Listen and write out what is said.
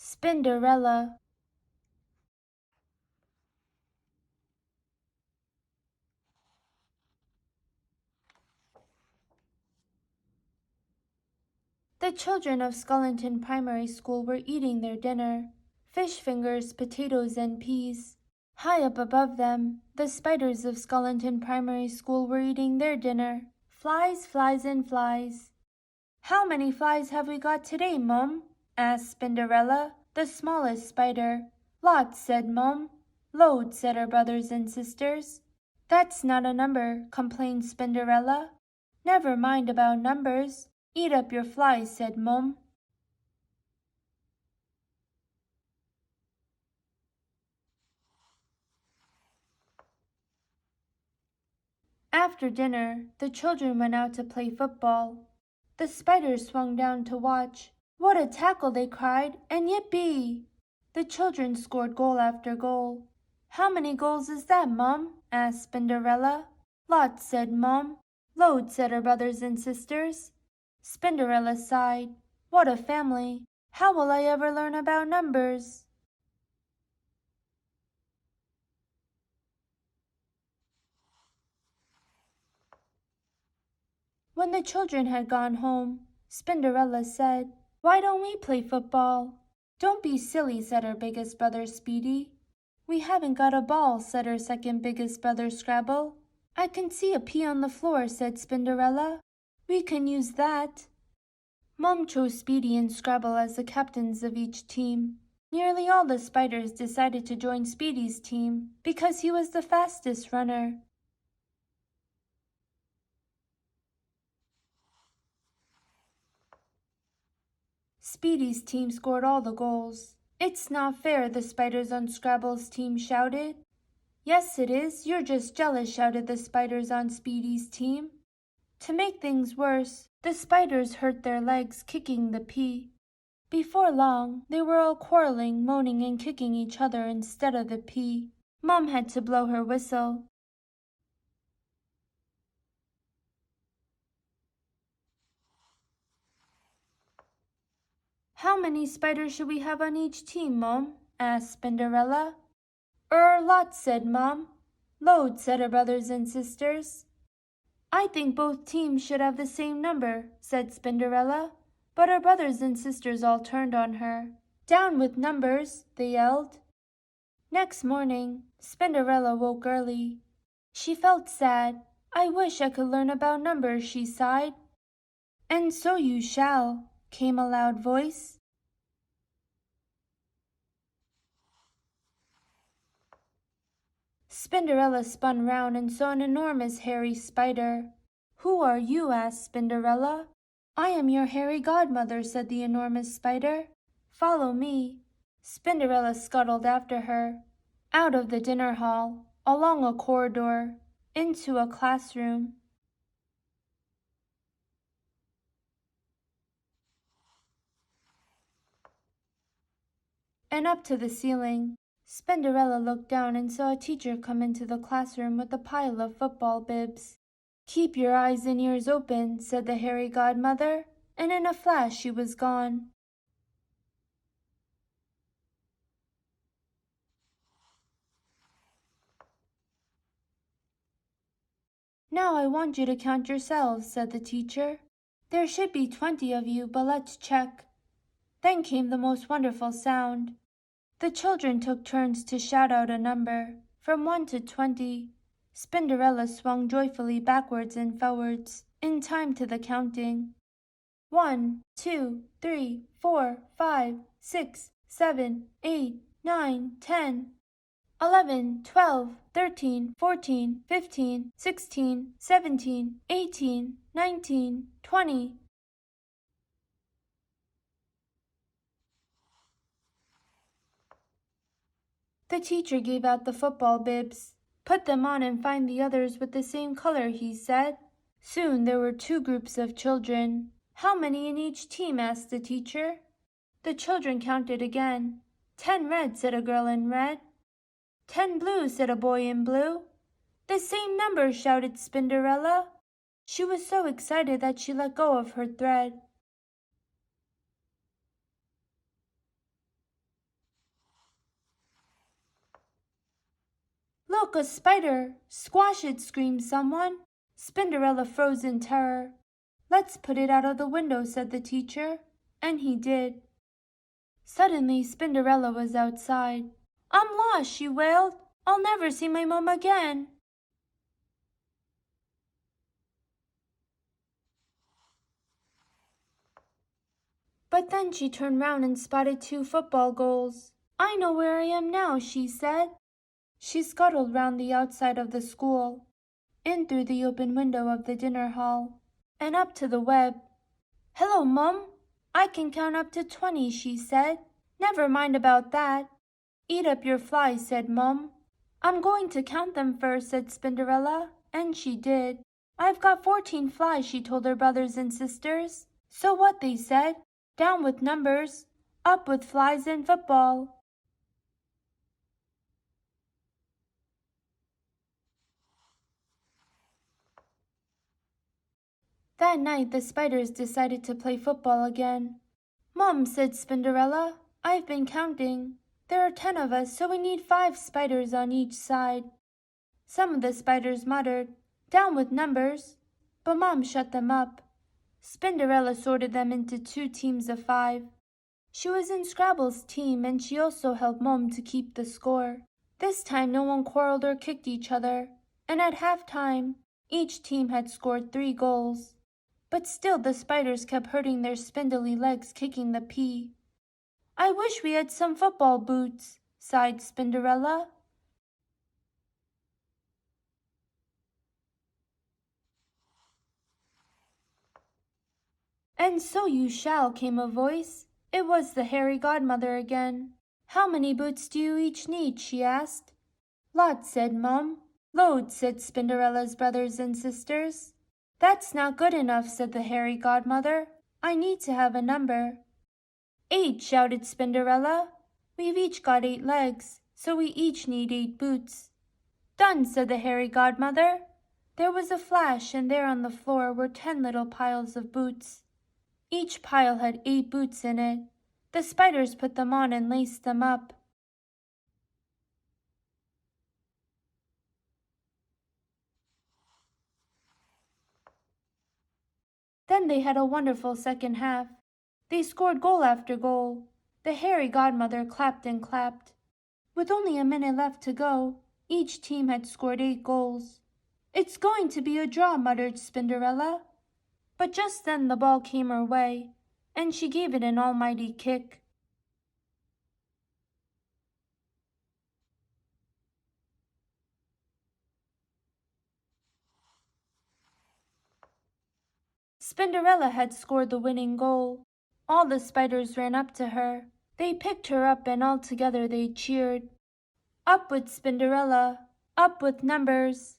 Spinderella. The children of Scullington Primary School were eating their dinner, fish fingers, potatoes, and peas. High up above them, the spiders of Scullington Primary School were eating their dinner, flies, flies, and flies. "How many flies have we got today, Mum?" asked Spinderella, the smallest spider. "Lots," said Mum. "Loads," said her brothers and sisters. "That's not a number," complained Spinderella. "Never mind about numbers. Eat up your flies," said Mum. After dinner, the children went out to play football. The spiders swung down to watch. "What a tackle!" they cried, and yippee! The children scored goal after goal. "How many goals is that, Mum?" asked Spinderella. "Lots," said Mum. "Loads," said her brothers and sisters. Spinderella sighed. "What a family! How will I ever learn about numbers?" When the children had gone home, Spinderella said, "Why don't we play football?" "Don't be silly," said her biggest brother Speedy. "We haven't got a ball," said her second biggest brother Scrabble. "I can see a pea on the floor," said Spinderella. "We can use that." Mum chose Speedy and Scrabble as the captains of each team. Nearly all the spiders decided to join Speedy's team because he was the fastest runner. Speedy's team scored all the goals. "It's not fair," the spiders on Scrabble's team shouted. "Yes, it is. You're just jealous," shouted the spiders on Speedy's team. To make things worse, the spiders hurt their legs kicking the pea. Before long, they were all quarreling, moaning, and kicking each other instead of the pea. Mum had to blow her whistle. "How many spiders should we have on each team, Mum?" asked Spinderella. Lots," said Mum. "Loads," said her brothers and sisters. "I think both teams should have the same number," said Spinderella, but her brothers and sisters all turned on her. "Down with numbers," they yelled. Next morning, Spinderella woke early. She felt sad. "I wish I could learn about numbers," she sighed. "And so you shall," came a loud voice. Spinderella spun round and saw an enormous hairy spider. "Who are you?" asked Spinderella. "I am your hairy godmother," said the enormous spider. "Follow me." Spinderella scuttled after her, out of the dinner hall, along a corridor, into a classroom. And up to the ceiling. Spinderella looked down and saw a teacher come into the classroom with a pile of football bibs. "Keep your eyes and ears open," said the hairy godmother, and in a flash she was gone. "Now I want you to count yourselves," said the teacher. "There should be 20 of you, but let's check." Then came the most wonderful sound. The children took turns to shout out a number, from 1 to 20. Spinderella swung joyfully backwards and forwards, in time to the counting. 1, 2, 3, 4, 5, 6, 7, 8, 9, 10, 11, 12, 13, 14, 15, 16, 17, 18, 19, 20. The teacher gave out the football bibs. "Put them on and find the others with the same color," he said. Soon there were 2 groups of children. "How many in each team?" asked the teacher. The children counted again. 10 red, said a girl in red. 10 blue, said a boy in blue. "The same number," shouted Spinderella. She was so excited that she let go of her thread. Look, a spider! Squash it, screamed someone. Spinderella froze in terror. Let's put it out of the window, said the teacher, and he did. Suddenly, Spinderella was outside. I'm lost, she wailed. I'll never see my mom again. But then she turned round and spotted 2 football goals. I know where I am now, she said. She scuttled round the outside of the school, in through the open window of the dinner hall, and up to the web. Hello, Mum. I can count up to 20, she said. Never mind about that. Eat up your flies, said Mum. I'm going to count them first, said Spinderella, and she did. I've got 14 flies, she told her brothers and sisters. So what, they said. Down with numbers, up with flies and football. That night the spiders decided to play football again. Mum, said Spinderella, I've been counting. There are 10 of us, so we need 5 spiders on each side. Some of the spiders muttered, down with numbers, but Mom shut them up. Spinderella sorted them into 2 teams of 5. She was in Scrabble's team, and she also helped Mom to keep the score. This time no one quarreled or kicked each other, and at half-time, each team had scored 3 goals. But still the spiders kept hurting their spindly legs kicking the pea. I wish we had some football boots, sighed Spinderella. And so you shall, came a voice. It was the Hairy Godmother again. How many boots do you each need? She asked. Lots, said Mum. Loads, said Spinderella's brothers and sisters. That's not good enough, said the Hairy Godmother. I need to have a number. 8, shouted Spinderella. We've each got 8 legs, so we each need 8 boots. Done, said the Hairy Godmother. There was a flash, and there on the floor were 10 little piles of boots. Each pile had 8 boots in it. The spiders put them on and laced them up. Then they had a wonderful second half. They scored goal after goal. The Hairy Godmother clapped and clapped. With only a minute left to go, each team had scored 8 goals. It's going to be a draw, muttered Spinderella. But just then the ball came her way, and she gave it an almighty kick. Spinderella had scored the winning goal. All the spiders ran up to her. They picked her up, and all together they cheered. Up with Spinderella! Up with numbers!